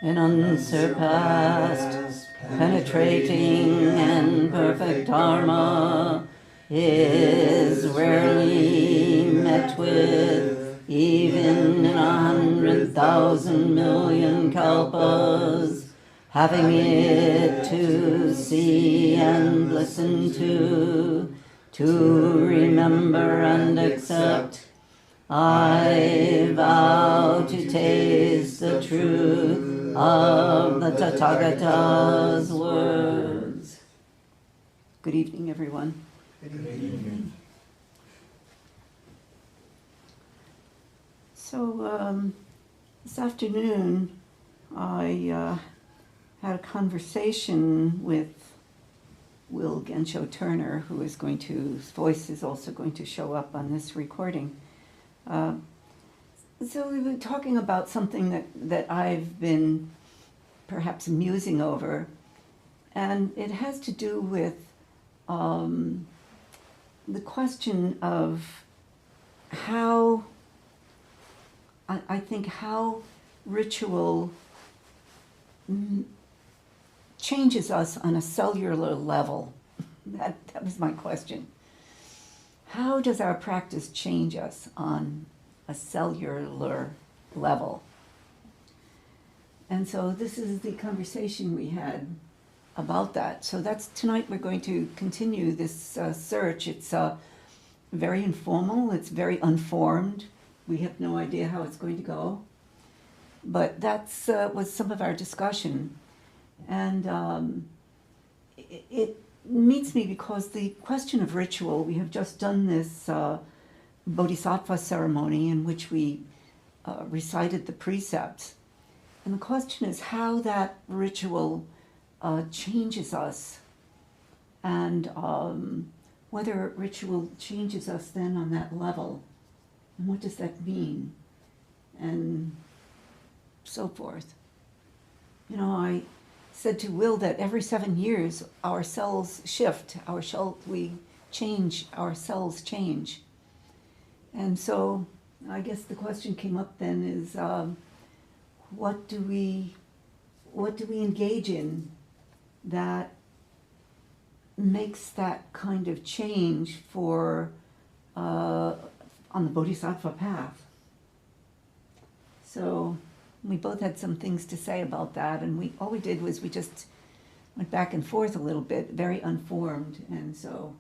in unsurpassed, penetrating and perfect dharma is rarely met with, even in 100,000 million kalpas. Having it to see and listen to remember and accept, I vow to taste the truth of the Tathagata's words. Good evening, everyone. Good evening. So, this afternoon, I had a conversation with Will Gensho Turner, whose voice is also going to show up on this recording. So we were talking about something that I've been perhaps musing over, and it has to do with the question of how, I think, how ritual changes us on a cellular level. That was my question. How does our practice change us on a cellular level? And so this is the conversation we had about that. So tonight we're going to continue this search. It's very informal, it's very unformed. We have no idea how it's going to go. But that's was some of our discussion. And it meets me because the question of ritual, we have just done this bodhisattva ceremony in which we recited the precepts. And the question is how that ritual changes us, and whether ritual changes us then on that level, and what does that mean, and so forth. You know, I said to Will that every 7 years our cells shift, our cells change. And so I guess the question came up then is what do we engage in that makes that kind of change for on the bodhisattva path? So we both had some things to say about that, and all we did was we just went back and forth a little bit, very unformed, and so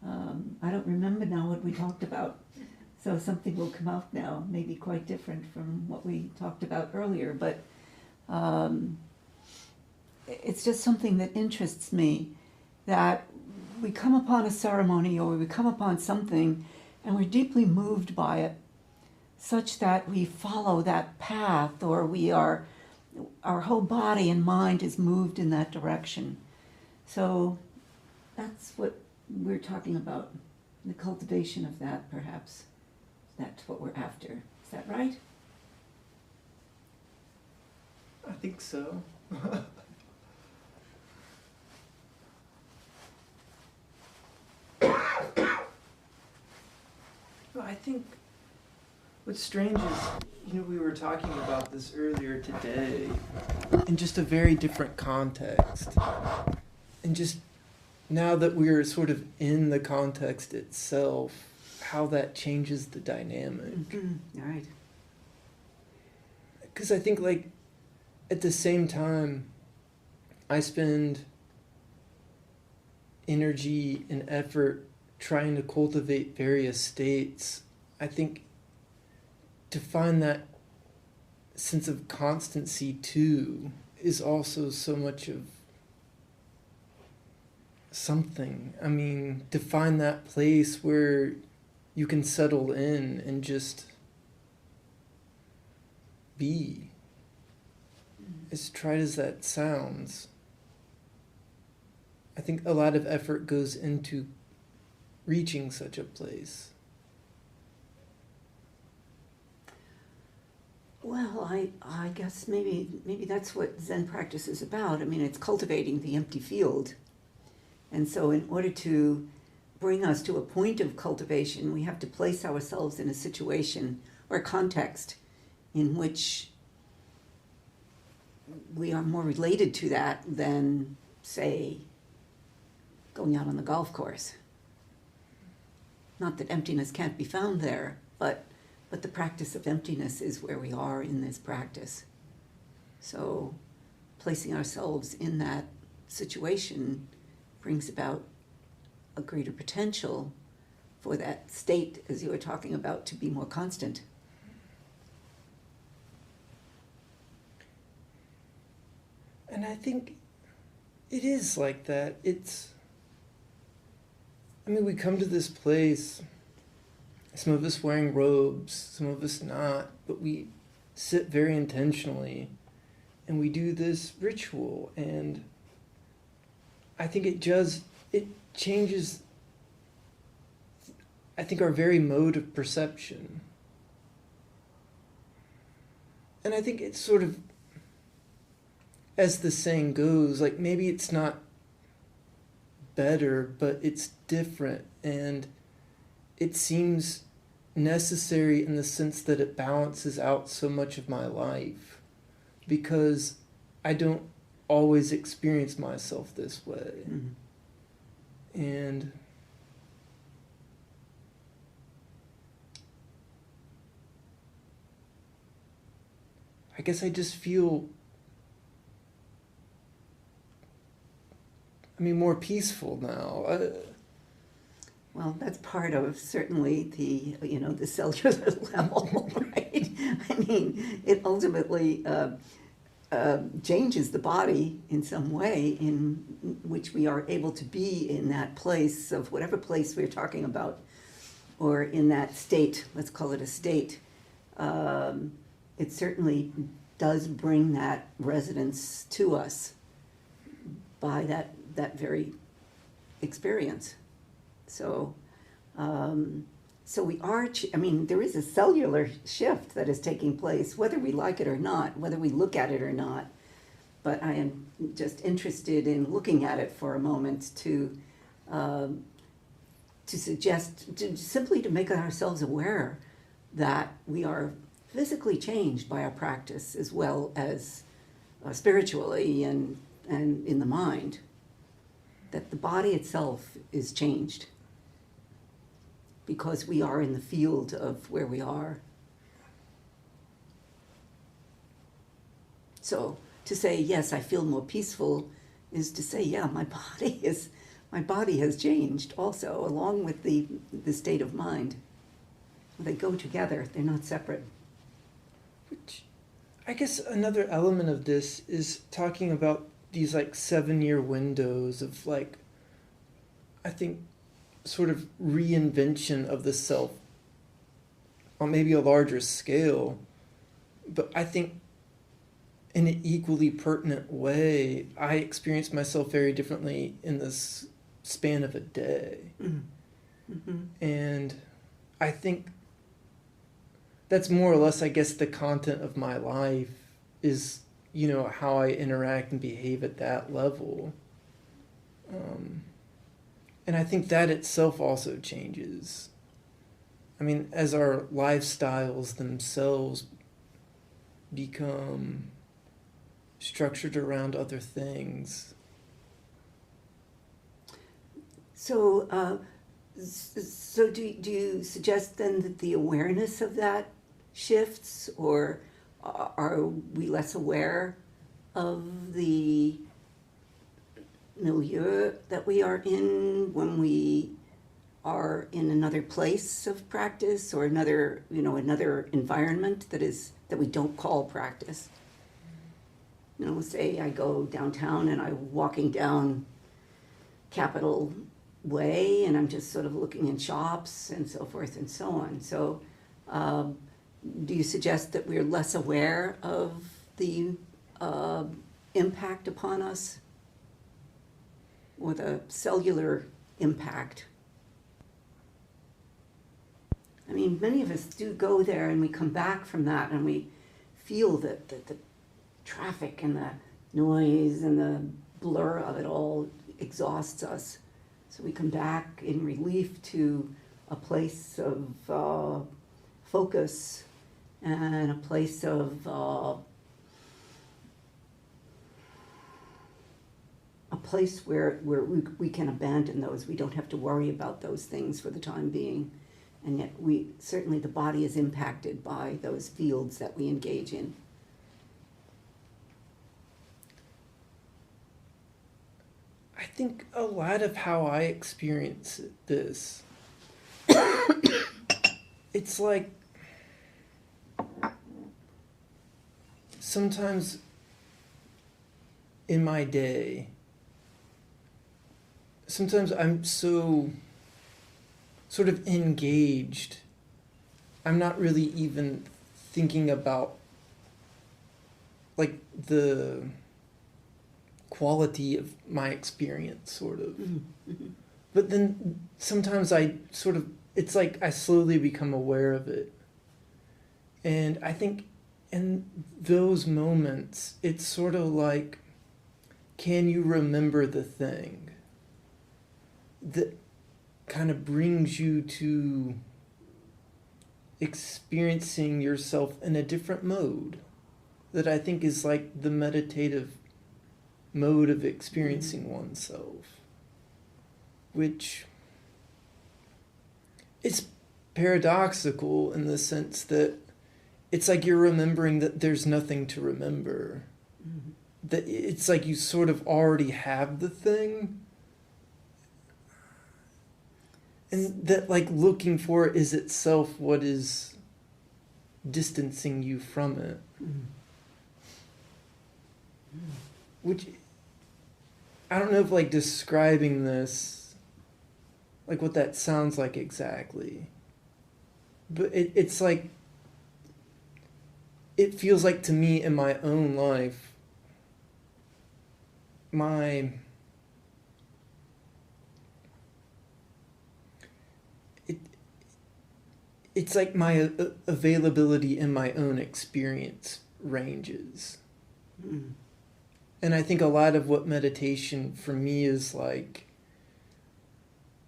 I don't remember now what we talked about. So something will come out now, maybe quite different from what we talked about earlier, but it's just something that interests me, that we come upon a ceremony or we come upon something and we're deeply moved by it, such that we follow that path, or our whole body and mind is moved in that direction. So that's what we're talking about, the cultivation of that, perhaps. That's what we're after. Is that right? I think so. I think what's strange is, we were talking about this earlier today in just a very different context. And just now that we're sort of in the context itself, how that changes the dynamic. Mm-hmm. All right. Because I think, at the same time, I spend energy and effort trying to cultivate various states. I think to find that sense of constancy too is also so much of something. I mean, to find that place where you can settle in and just be. As trite as that sounds, I think a lot of effort goes into reaching such a place. Well, I guess maybe that's what Zen practice is about. I mean, it's cultivating the empty field. And so in order to bring us to a point of cultivation, we have to place ourselves in a situation or a context in which we are more related to that than, say, going out on the golf course. Not that emptiness can't be found there, but the practice of emptiness is where we are in this practice. So placing ourselves in that situation brings about a greater potential for that state, as you were talking about, to be more constant. And I think it is like that. We come to this place, some of us wearing robes, some of us not, but we sit very intentionally and we do this ritual, and I think it changes, I think, our very mode of perception. And I think it's sort of, as the saying goes, like, maybe it's not better, but it's different, and it seems necessary in the sense that it balances out so much of my life, because I don't always experience myself this way. Mm-hmm. And I guess I just feel more peaceful now. Well, that's part of certainly the cellular level, right? I mean, it ultimately changes the body in some way in which we are able to be in that place of whatever place we're talking about, or in that state, let's call it a state. It certainly does bring that resonance to us by that very experience. So we are, there is a cellular shift that is taking place, whether we like it or not, whether we look at it or not. But I am just interested in looking at it for a moment to suggest, simply to make ourselves aware that we are physically changed by our practice, as well as spiritually and in the mind. That the body itself is changed because we are in the field of where we are. So to say, yes, I feel more peaceful, is to say, yeah, my body has changed also, along with the state of mind. They go together, they're not separate. Which, I guess another element of this is talking about these 7-year windows of I think sort of reinvention of the self on maybe a larger scale, but I think in an equally pertinent way, I experience myself very differently in this span of a day. Mm-hmm. And I think that's more or less, I guess, the content of my life is, how I interact and behave at that level. And I think that itself also changes. As our lifestyles themselves become structured around other things. So, so do you suggest then that the awareness of that shifts, or are we less aware of the milieu that we are in when we are in another place of practice, or another environment that we don't call practice? Say I go downtown and I'm walking down Capitol Way and I'm just sort of looking in shops and so forth and so on. So do you suggest that we're less aware of the impact upon us, or the cellular impact? Many of us do go there and we come back from that and we feel that the traffic and the noise and the blur of it all exhausts us. So we come back in relief to a place of focus and a place of place where we can abandon those. We don't have to worry about those things for the time being. And yet certainly the body is impacted by those fields that we engage in. I think a lot of how I experience this, it's like sometimes in my day, sometimes I'm so sort of engaged, I'm not really even thinking about like the quality of my experience, sort of. Mm-hmm. But then sometimes it's like I slowly become aware of it. And I think in those moments, it's sort of like, can you remember the thing that kind of brings you to experiencing yourself in a different mode that I think is like the meditative mode of experiencing oneself, which is paradoxical in the sense that it's like you're remembering that there's nothing to remember. Mm-hmm. That it's like you sort of already have the thing, and that like looking for it is itself what is distancing you from it. Mm-hmm. Which, I don't know if like describing this, like what that sounds like exactly, but it's like, it feels like to me in my own life, it's like my availability in my own experience ranges. Mm-hmm. And I think a lot of what meditation for me is like,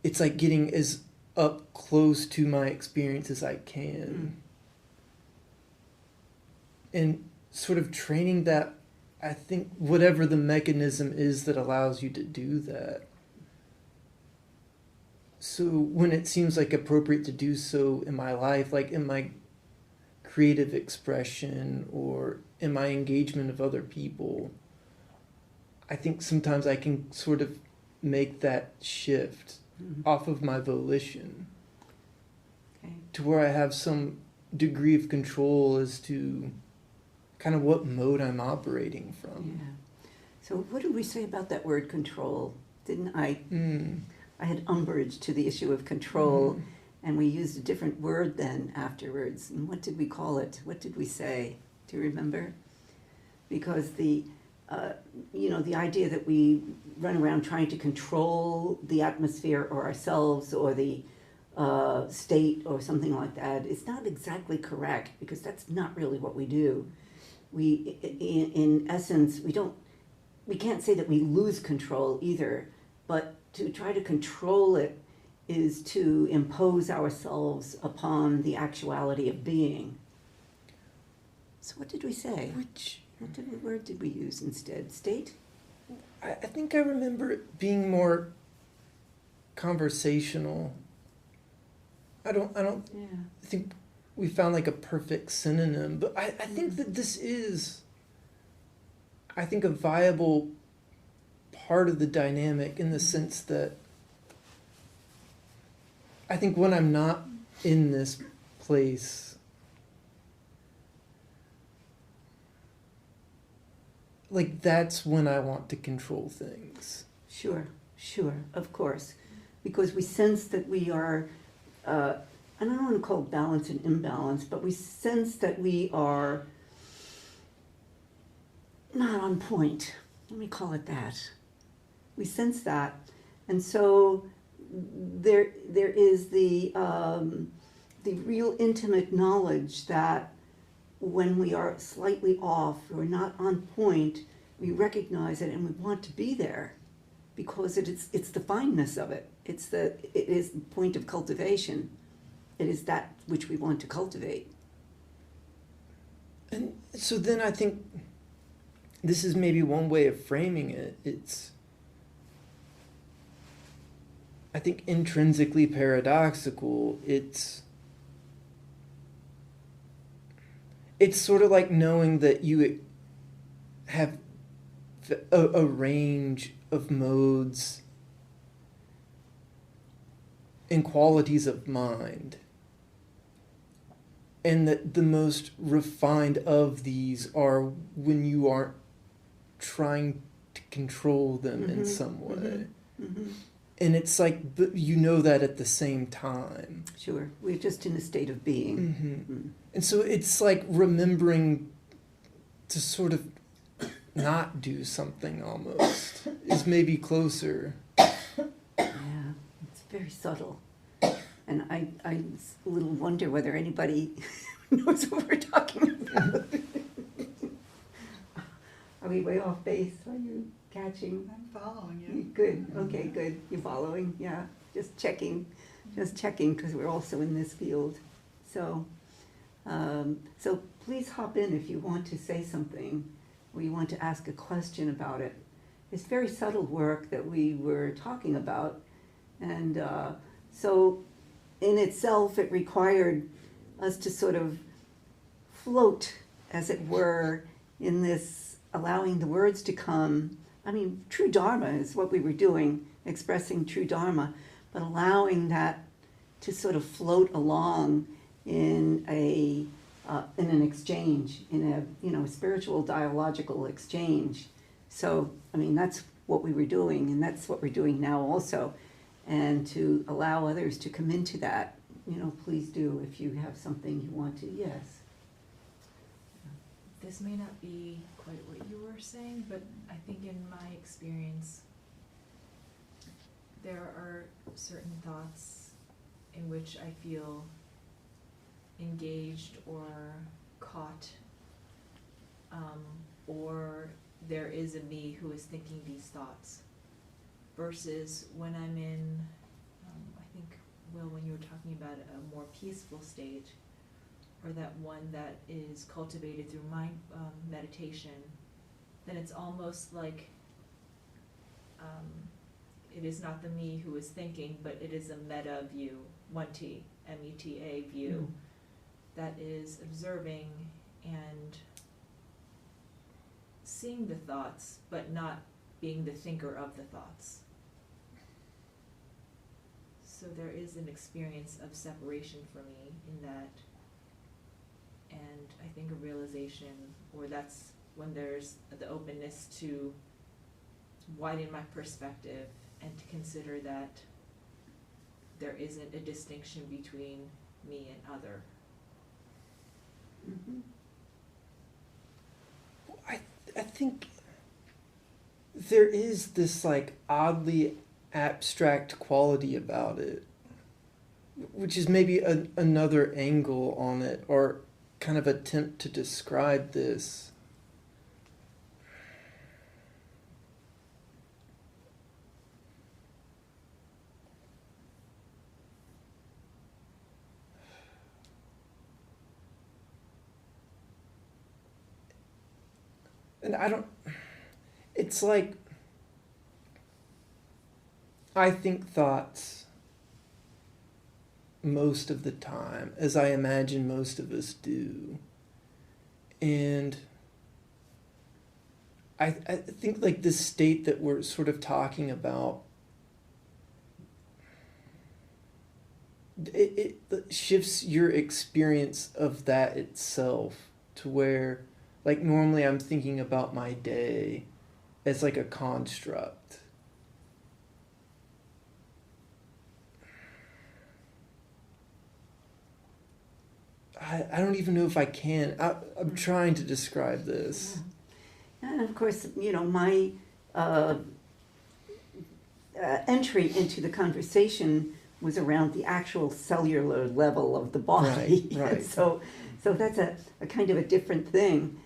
it's like getting as up close to my experience as I can. And sort of training that, I think, whatever the mechanism is that allows you to do that. So when it seems like appropriate to do so in my life, like in my creative expression or in my engagement of other people, I think sometimes I can sort of make that shift off of my volition, to where I have some degree of control as to kind of what mode I'm operating from. Yeah. So what did we say about that word control? Didn't I? I had umbrage to the issue of control, and we used a different word then afterwards. And what did we call it? What did we say? Do you remember? Because the idea that we run around trying to control the atmosphere or ourselves or the state or something like that is not exactly correct, because that's not really what we do. We, in essence, we can't say that we lose control either, but to try to control it is to impose ourselves upon the actuality of being. So what did we say? What word did we use instead? State? I think I remember it being more conversational. I don't think we found like a perfect synonym, but I think that this is, I think, a viable part of the dynamic, in the sense that I think when I'm not in this place, like that's when I want to control things. Sure, of course. Because we sense that we are, and I don't want to call it balance and imbalance, but we sense that we are not on point. Let me call it that. We sense that. And so there is the real intimate knowledge that when we are slightly off or not on point, we recognize it and we want to be there, because it's the fineness of it. It is the point of cultivation. It is that which we want to cultivate. And so then I think this is maybe one way of framing it. It's I think, intrinsically paradoxical. It's sort of like knowing that you have a range of modes and qualities of mind, and that the most refined of these are when you aren't trying to control them in some way. And it's like, but you know that at the same time. Sure, we're just in a state of being. And so it's like remembering to sort of not do something almost is maybe closer. Yeah, it's very subtle. And I a little wonder whether anybody knows what we're talking about. Are we way off base? Are you catching? I'm following you. Good, okay, good. You're following, yeah. Just checking, because we're also in this field. So, so please hop in if you want to say something or you want to ask a question about it. It's very subtle work that we were talking about. And so in itself, it required us to sort of float, as it were, in this, allowing the words to come. I mean, true Dharma is what we were doing, expressing true Dharma, but allowing that to sort of float along in an exchange, in a spiritual dialogical exchange. So, I mean, that's what we were doing, and that's what we're doing now also. And to allow others to come into that, please do if you have something you want to. Yes. This may not be quite what you were saying, but I think in my experience, there are certain thoughts in which I feel engaged or caught, or there is a me who is thinking these thoughts, versus when I'm in, I think, Will, when you were talking about a more peaceful state, or that one that is cultivated through mind meditation, then it's almost like it is not the me who is thinking, but it is a meta view, 1T, META view, that is observing and seeing the thoughts, but not being the thinker of the thoughts. So there is an experience of separation for me in that, and I think a realization, or that's when there's the openness to widen my perspective and to consider that there isn't a distinction between me and other. I think there is this like oddly abstract quality about it, which is maybe another angle on it, or kind of attempt to describe this. And it's like, I think thoughts most of the time, as I imagine most of us do. And I think like this state that we're sort of talking about, it shifts your experience of that itself to where, like, normally I'm thinking about my day as like a construct. I don't even know if I can. I'm trying to describe this. Yeah. And of course, my entry into the conversation was around the actual cellular level of the body. Right. So that's a kind of a different thing,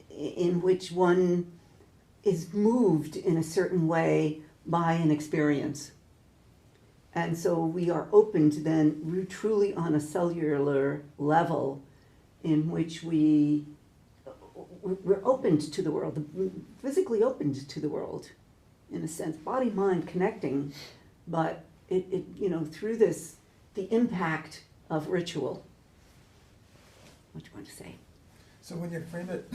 in which one is moved in a certain way by an experience. And so we are opened then truly on a cellular level in which we're opened to the world, physically opened to the world, in a sense, body-mind connecting But it through this, the impact of ritual. What do you want to say? So when you frame it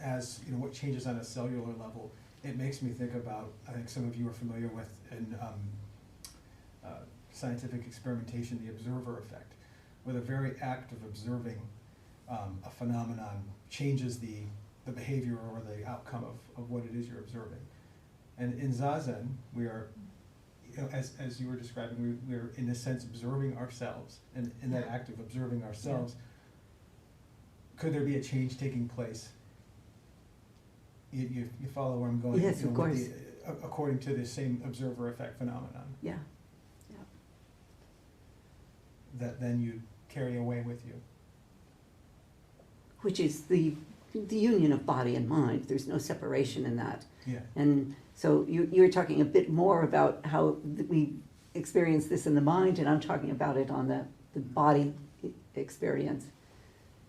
as what changes on a cellular level, it makes me think about, I think some of you are familiar with in scientific experimentation, the observer effect, where the very act of observing a phenomenon changes the behavior or the outcome of what it is you're observing. And in Zazen, we are, as you were describing, we're in a sense observing ourselves, and in that act of observing ourselves, could there be a change taking place? You follow where I'm going? Yes, of course. According to the same observer effect phenomenon. Yeah. That then you carry away with you. Which is the union of body and mind. There's no separation in that. Yeah. And so you're talking a bit more about how we experience this in the mind, and I'm talking about it on the body experience.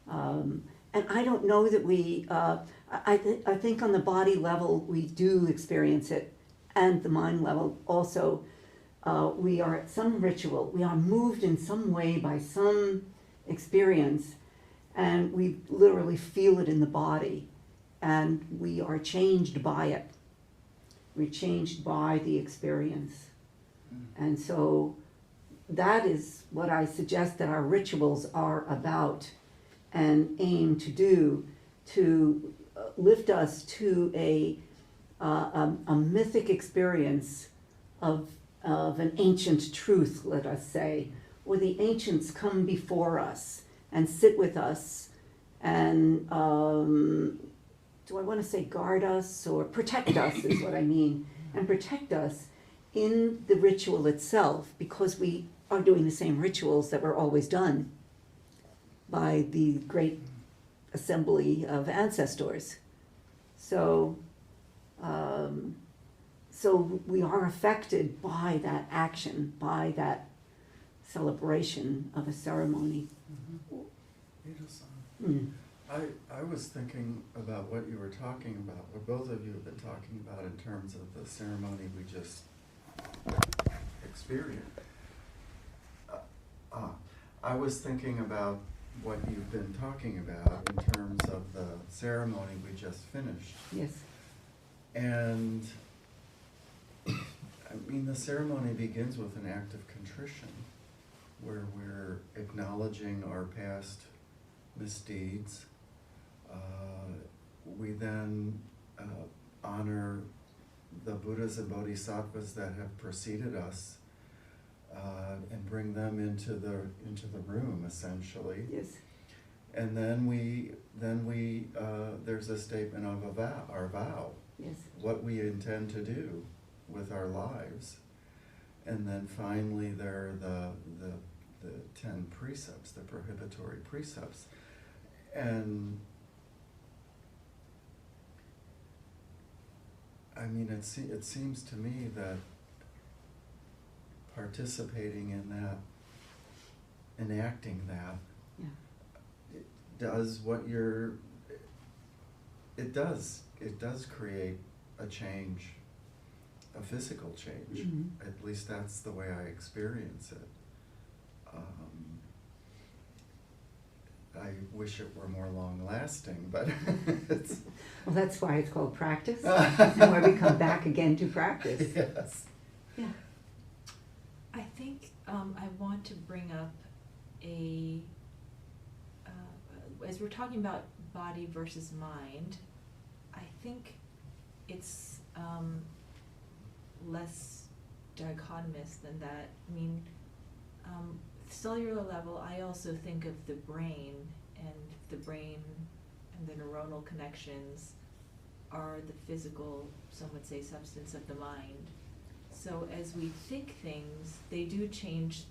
And I don't know that we, I think on the body level we do experience it, and the mind level also. We are at some ritual, we are moved in some way by some experience, and we literally feel it in the body, and we are changed by it. We're changed by the experience. And so that is what I suggest that our rituals are about and aim to do, to lift us to a mythic experience of an ancient truth, let us say, where the ancients come before us and sit with us and, do I want to say guard us or protect us is what I mean, and protect us in the ritual itself, because we are doing the same rituals that were always done by the great assembly of ancestors. So we are affected by that action, by that celebration of a ceremony. Eido-san, I was thinking about what you were talking about, what both of you have been talking about in terms of the ceremony we just experienced. I was thinking about what you've been talking about in terms of the ceremony we just finished. Yes. And I mean, the ceremony begins with an act of contrition, where we're acknowledging our past misdeeds. We then honor the Buddhas and Bodhisattvas that have preceded us, and bring them into the room, essentially. Yes. And then there's a statement of our vow, Yes. what we intend to do with our lives. And then finally there are the 10 precepts, the prohibitory precepts. And I mean, it seems to me that participating in that, enacting that, Yeah. it does what it does create a change, a physical change. Mhm. At least that's the way I experience it. I wish it were more long-lasting, but it's... Well, that's why it's called practice, and why we come back again to practice. Yes. Yeah. I think I want to bring up as we're talking about body versus mind, I think it's less dichotomous than that. I mean, cellular level, I also think of the brain and the neuronal connections are the physical, some would say, substance of the mind. So as we think things, they do change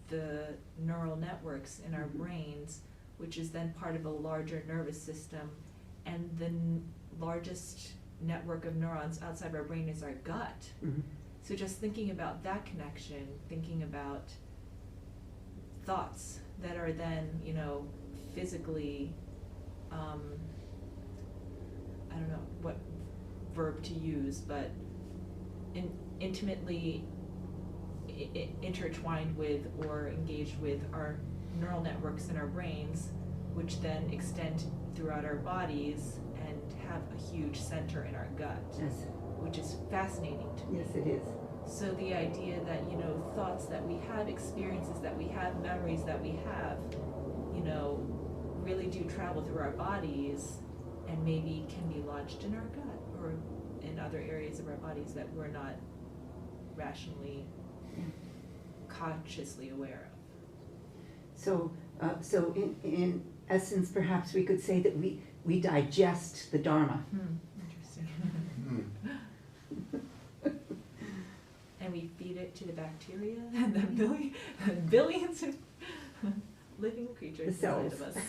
the neural networks in our brains, which is then part of a larger nervous system. And the largest network of neurons outside of our brain is our gut. Mhm. So just thinking about that connection, thinking about thoughts that are then, physically, I don't know what verb to use, but intimately intertwined with or engaged with our neural networks in our brains, which then extend throughout our bodies and have a huge center in our gut, Yes, which is fascinating to me. yes, it is. So the idea that, you know, thoughts that we have, experiences that we have, memories that we have, you know, really do travel through our bodies and maybe can be lodged in our gut or in other areas of our bodies that we're not rationally, consciously aware of. So, so in essence, perhaps we could say that we digest the Dharma. Interesting. And we feed it to the bacteria and the billions of living creatures The inside cells. of us.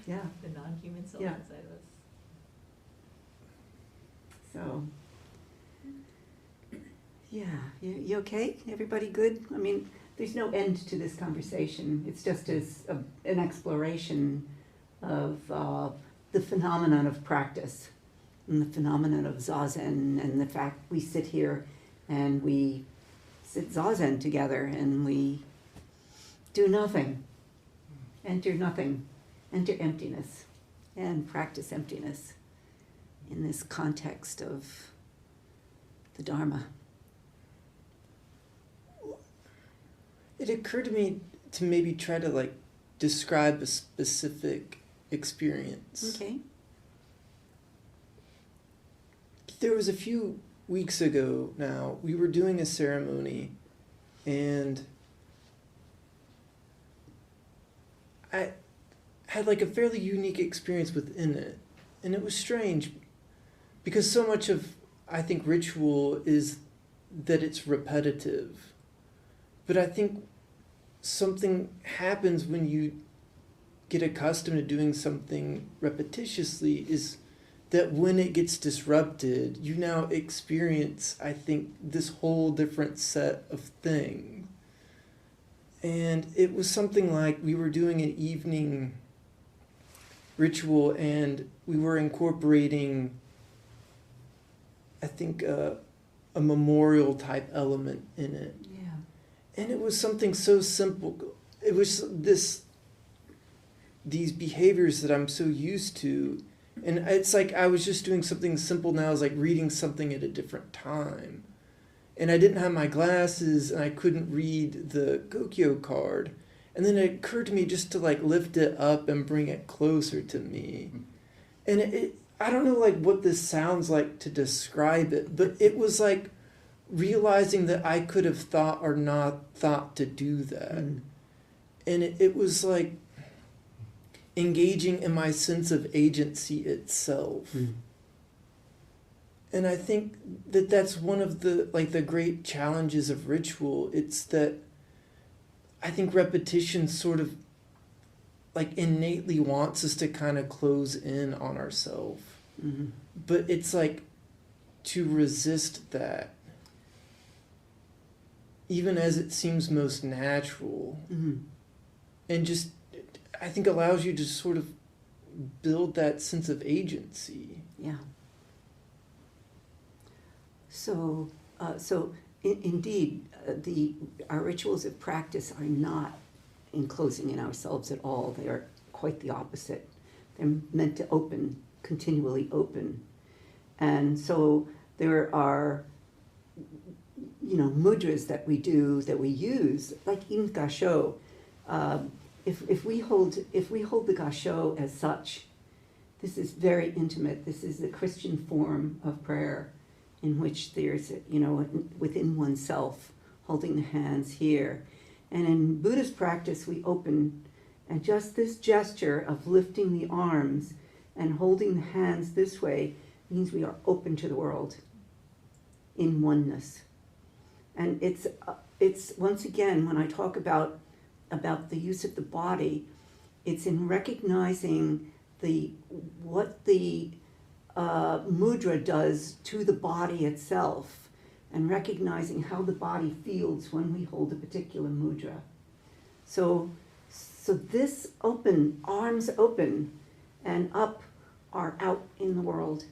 Yeah, The non-human cells Yeah. inside of us. so. Yeah, you okay? Everybody good? I mean, there's no end to this conversation. It's just an exploration of the phenomenon of practice and the phenomenon of Zazen and the fact we sit here and we sit Zazen together and we do nothing, enter emptiness, and practice emptiness in this context of the Dharma. It occurred to me to maybe try to like describe a specific experience. Okay. There was a few weeks ago now, we were doing a ceremony and I had like a fairly unique experience within it. And it was strange because so much of, I think, ritual is that it's repetitive. But I think something happens when you get accustomed to doing something repetitiously is that when it gets disrupted, you now experience, I think, this whole different set of things. And it was something like we were doing an evening ritual and we were incorporating, I think, a memorial type element in it. Yeah. And it was something so simple. It was these behaviors that I'm so used to. And it's like I was just doing something simple now. I was like reading something at a different time. And I didn't have my glasses and I couldn't read the Gokyo card. And then it occurred to me just to like lift it up and bring it closer to me. And I don't know like what this sounds like to describe it, but it was like realizing that I could have thought or not thought to do that. Mm. And it was like engaging in my sense of agency itself. Mm. And I think that that's one of the like the great challenges of ritual. It's that I think repetition sort of like innately wants us to kind of close in on ourselves. Mm-hmm. But it's like to resist that, even as it seems most natural, Mm-hmm. and just I think allows you to sort of build that sense of agency. Yeah. So, indeed, our rituals of practice are not enclosing in ourselves at all. They are quite the opposite. They're meant to continually open. And so there are, mudras that we do, that we use, like in Gensho. If we hold the Gensho as such, this is very intimate. This is the Christian form of prayer, in which there's, within oneself, holding the hands here. And in Buddhist practice, we open, and just this gesture of lifting the arms and holding the hands this way means we are open to the world in oneness. And it's once again, when I talk about the use of the body, it's in recognizing what the mudra does to the body itself, and recognizing how the body feels when we hold a particular mudra. So this open, arms open, and up are out in the world.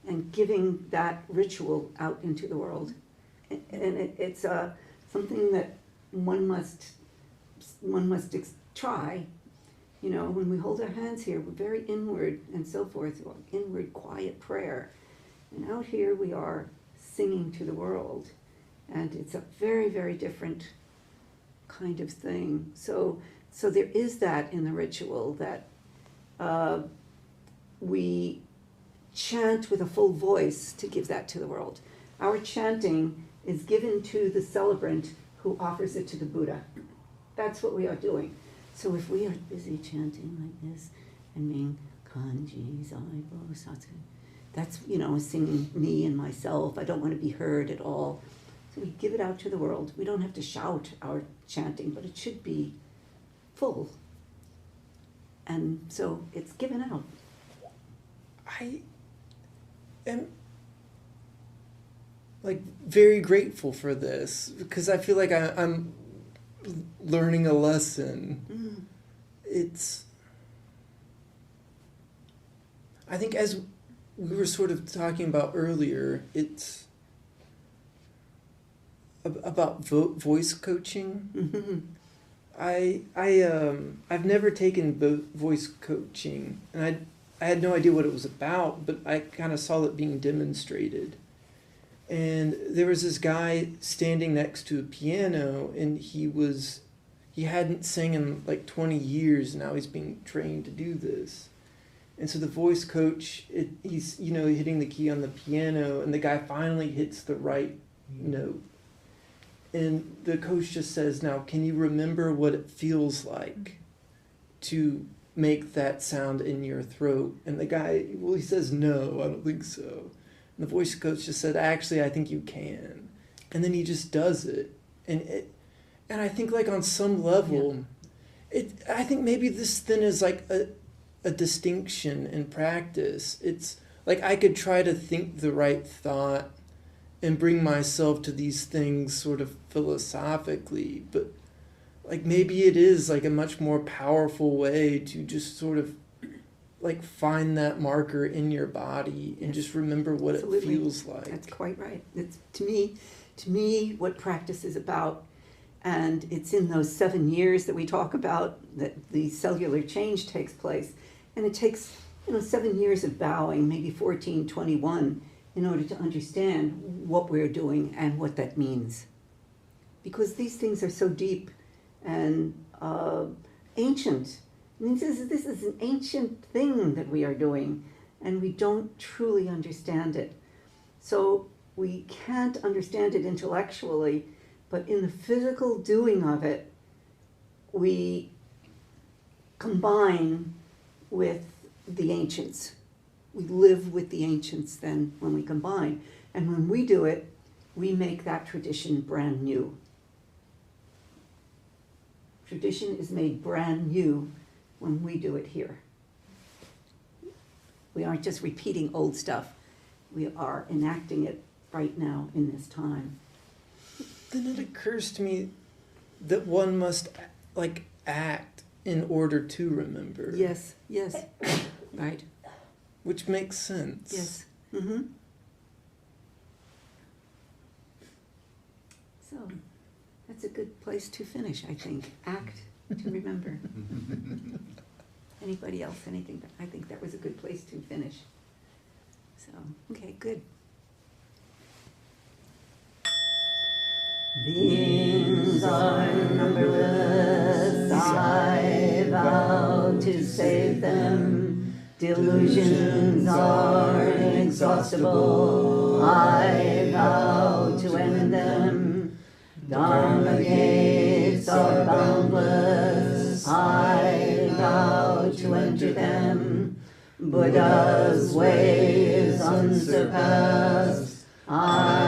and giving that ritual out into the world. And it's something that one must try. You know, when we hold our hands here, we're very inward and so forth, or inward quiet prayer. And out here we are singing to the world. And it's a very, very different kind of thing. So there is that in the ritual, that we chant with a full voice to give that to the world. Our chanting is given to the celebrant who offers it to the Buddha. That's what we are doing. So if we are busy chanting like this and being kanji, zaibo, satsu, that's, you know, singing me and myself. I don't want to be heard at all. So we give it out to the world. We don't have to shout our chanting, but it should be full. And so it's given out. I am like very grateful for this, because I feel like I'm learning a lesson. Mm. It's, I think, as we were sort of talking about earlier, it's about voice coaching. Mm-hmm. I've never taken voice coaching, and I had no idea what it was about, but I kind of saw it being demonstrated. And there was this guy standing next to a piano, and he hadn't sang in like 20 years, and now he's being trained to do this. And so the voice coach, he's, you know, hitting the key on the piano, and the guy finally hits the right note. And the coach just says, now, can you remember what it feels like to make that sound in your throat? And the guy, well, he says, no, I don't think so. And the voice coach just said, actually, I think you can. And then he just does it. And I think, like, on some level, I think maybe this then is like a distinction in practice. It's like I could try to think the right thought and bring myself to these things sort of philosophically, but like maybe it is like a much more powerful way to just sort of like find that marker in your body and just remember what Absolutely. It feels like. That's quite right. It's to me what practice is about, and it's in those 7 years that we talk about that the cellular change takes place, and it takes 7 years of bowing, maybe 14, 21, in order to understand what we're doing and what that means. Because these things are so deep and ancient. I mean, this is an ancient thing that we are doing, and we don't truly understand it. So we can't understand it intellectually, but in the physical doing of it, we combine with the ancients. We live with the ancients then when we combine. And when we do it, we make that tradition brand new. Tradition is made brand new when we do it here. We aren't just repeating old stuff. We are enacting it right now in this time. Then it occurs to me that one must like act in order to remember. Yes, right. Which makes sense. Yes. Mm-hmm. So, that's a good place to finish, I think. Act to remember. Anybody else, anything? I think that was a good place to finish. So, okay, good. Beings are numberless, I vow to save them. Delusions are inexhaustible, I vow to end them. Dharma gates are boundless, I vow to enter them. Buddha's way is unsurpassed, I